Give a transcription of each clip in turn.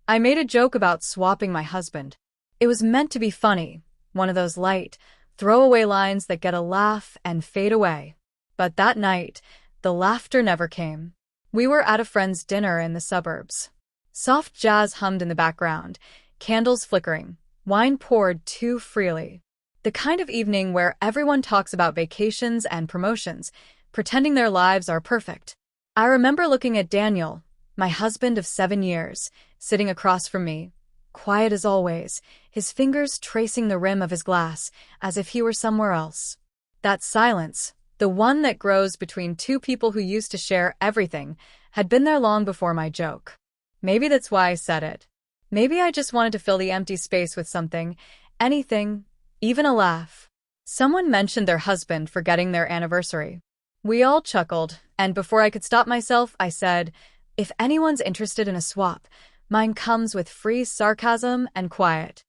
I made a joke about swapping my husband. It was meant to be funny, one of those light, throwaway lines that get a laugh and fade away. But that night, the laughter never came. We were at a friend's dinner in the suburbs. Soft jazz hummed in the background, candles flickering, wine poured too freely. The kind of evening where everyone talks about vacations and promotions, pretending their lives are perfect. I remember looking at Daniel, my husband of 7 years, sitting across from me, quiet as always, his fingers tracing the rim of his glass, as if he were somewhere else. That silence, the one that grows between two people who used to share everything, had been there long before my joke. Maybe that's why I said it. Maybe I just wanted to fill the empty space with something, anything, even a laugh. Someone mentioned their husband forgetting their anniversary. We all chuckled, and before I could stop myself, I said, if anyone's interested in a swap, mine comes with free sarcasm and quiet.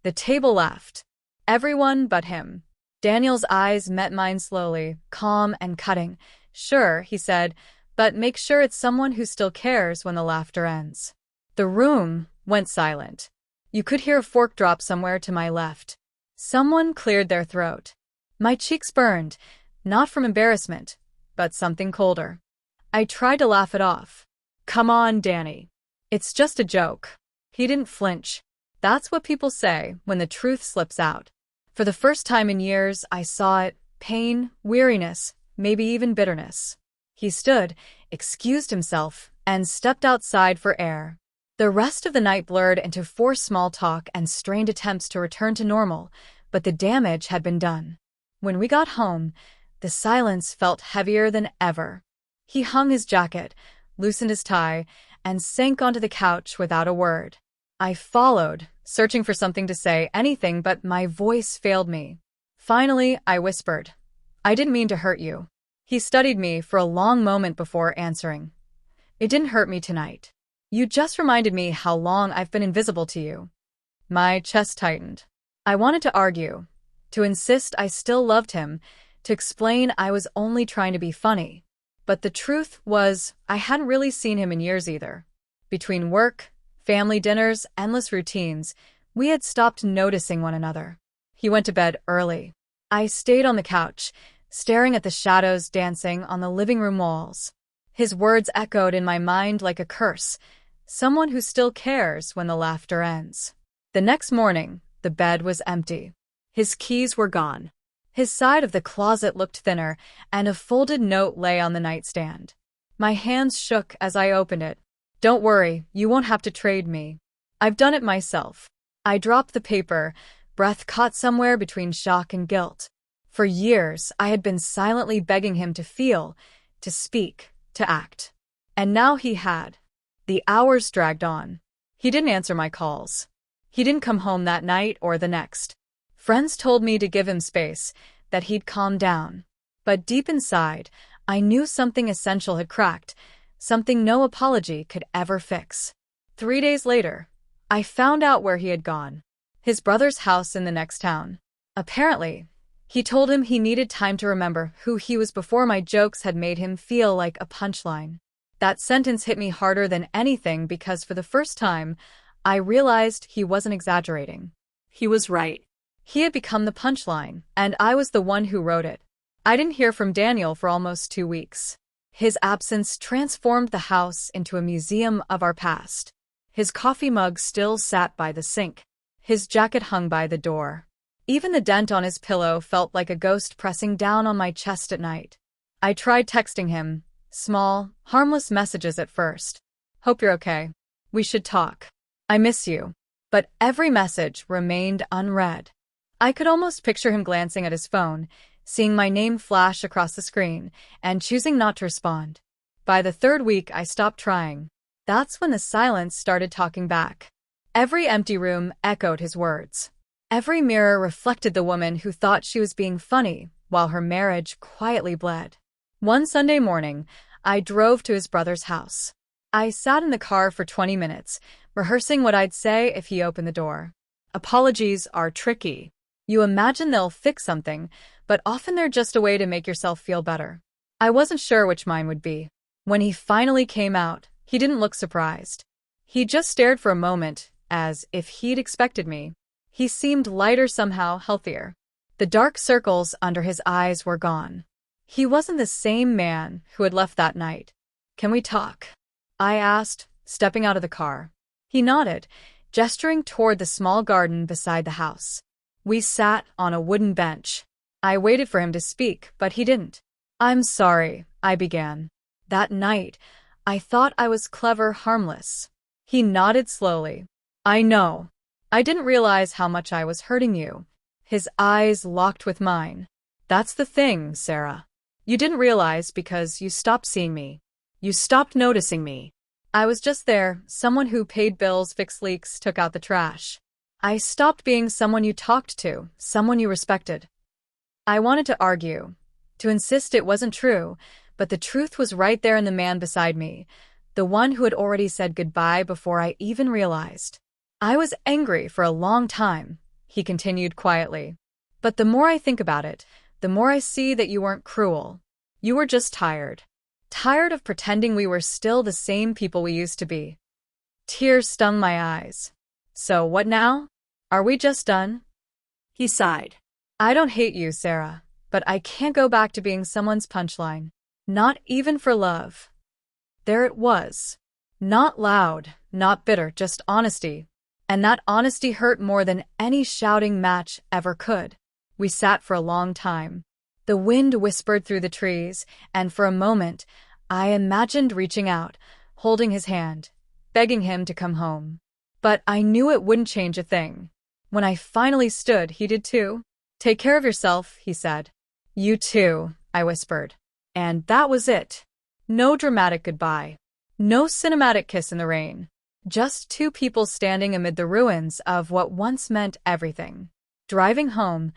The table laughed. Everyone but him. Daniel's eyes met mine slowly, calm and cutting. Sure, he said, but make sure it's someone who still cares when the laughter ends. The room went silent. You could hear a fork drop somewhere to my left. Someone cleared their throat. My cheeks burned, not from embarrassment, but something colder. I tried to laugh it off. Come on, Danny. It's just a joke. He didn't flinch. That's what people say when the truth slips out. For the first time in years, I saw it, pain, weariness, maybe even bitterness. He stood, excused himself, and stepped outside for air. The rest of the night blurred into forced small talk and strained attempts to return to normal, but the damage had been done. When we got home, the silence felt heavier than ever. He hung his jacket, loosened his tie, and sank onto the couch without a word. I followed, searching for something to say, anything, but my voice failed me. Finally, I whispered, I didn't mean to hurt you. He studied me for a long moment before answering. It didn't hurt me tonight. You just reminded me how long I've been invisible to you. My chest tightened. I wanted to argue, to insist I still loved him, to explain I was only trying to be funny. But the truth was, I hadn't really seen him in years either. Between work, family dinners, endless routines, we had stopped noticing one another. He went to bed early. I stayed on the couch, staring at the shadows dancing on the living room walls. His words echoed in my mind like a curse. Someone who still cares when the laughter ends. The next morning, the bed was empty. His keys were gone. His side of the closet looked thinner, and a folded note lay on the nightstand. My hands shook as I opened it. Don't worry, you won't have to trade me. I've done it myself. I dropped the paper, breath caught somewhere between shock and guilt. For years, I had been silently begging him to feel, to speak, to act. And now he had. The hours dragged on. He didn't answer my calls. He didn't come home that night or the next. Friends told me to give him space, that he'd calm down. But deep inside, I knew something essential had cracked, something no apology could ever fix. 3 days later, I found out where he had gone. His brother's house in the next town. Apparently, he told him he needed time to remember who he was before my jokes had made him feel like a punchline. That sentence hit me harder than anything because for the first time, I realized he wasn't exaggerating. He was right. He had become the punchline, and I was the one who wrote it. I didn't hear from Daniel for almost 2 weeks. His absence transformed the house into a museum of our past. His coffee mug still sat by the sink. His jacket hung by the door. Even the dent on his pillow felt like a ghost pressing down on my chest at night. I tried texting him, small, harmless messages at first. Hope you're okay. We should talk. I miss you. But every message remained unread. I could almost picture him glancing at his phone, seeing my name flash across the screen, and choosing not to respond. By the 3rd week, I stopped trying. That's when the silence started talking back. Every empty room echoed his words. Every mirror reflected the woman who thought she was being funny, while her marriage quietly bled. One Sunday morning, I drove to his brother's house. I sat in the car for 20 minutes, rehearsing what I'd say if he opened the door. Apologies are tricky. You imagine they'll fix something, but often they're just a way to make yourself feel better. I wasn't sure which mine would be. When he finally came out, he didn't look surprised. He just stared for a moment, as if he'd expected me. He seemed lighter somehow, healthier. The dark circles under his eyes were gone. He wasn't the same man who had left that night. "Can we talk?" I asked, stepping out of the car. He nodded, gesturing toward the small garden beside the house. We sat on a wooden bench. I waited for him to speak, but he didn't. "I'm sorry," I began. "That night, I thought I was clever, harmless." He nodded slowly. "I know. I didn't realize how much I was hurting you." His eyes locked with mine. "That's the thing, Sarah. You didn't realize because you stopped seeing me. You stopped noticing me. I was just there, someone who paid bills, fixed leaks, took out the trash. I stopped being someone you talked to, someone you respected." I wanted to argue, to insist it wasn't true, but the truth was right there in the man beside me, the one who had already said goodbye before I even realized. "I was angry for a long time," he continued quietly. "But the more I think about it, the more I see that you weren't cruel. You were just tired. Tired of pretending we were still the same people we used to be." Tears stung my eyes. "So what now? Are we just done?" He sighed. "I don't hate you, Sarah, but I can't go back to being someone's punchline. Not even for love." There it was. Not loud, not bitter, just honesty. And that honesty hurt more than any shouting match ever could. We sat for a long time. The wind whispered through the trees, and for a moment, I imagined reaching out, holding his hand, begging him to come home. But I knew it wouldn't change a thing. When I finally stood, he did too. "Take care of yourself," he said. "You too," I whispered. And that was it. No dramatic goodbye. No cinematic kiss in the rain. Just two people standing amid the ruins of what once meant everything. Driving home,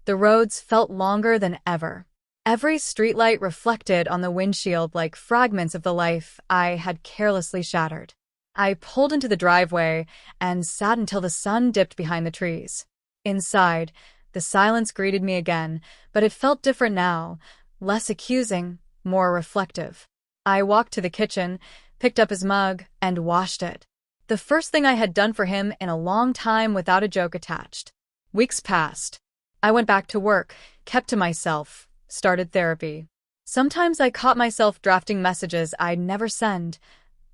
the roads felt longer than ever. Every streetlight reflected on the windshield like fragments of the life I had carelessly shattered. I pulled into the driveway and sat until the sun dipped behind the trees. Inside, the silence greeted me again, but it felt different now, less accusing, more reflective. I walked to the kitchen, picked up his mug, and washed it. The first thing I had done for him in a long time without a joke attached. Weeks passed. I went back to work, kept to myself, started therapy. Sometimes I caught myself drafting messages I'd never send.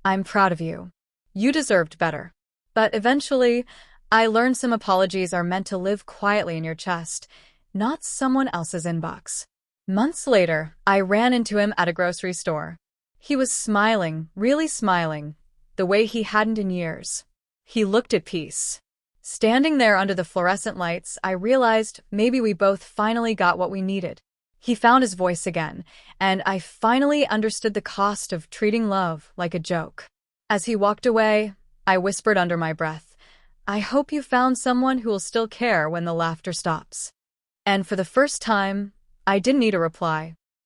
"I'm proud of you. You deserved better." But eventually, I learned some apologies are meant to live quietly in your chest, not someone else's inbox. Months later, I ran into him at a grocery store. He was smiling, really smiling, the way he hadn't in years. He looked at peace. Standing there under the fluorescent lights, I realized maybe we both finally got what we needed. He found his voice again, and I finally understood the cost of treating love like a joke. As he walked away, I whispered under my breath, "I hope you found someone who will still care when the laughter stops." And for the first time, I didn't need a reply.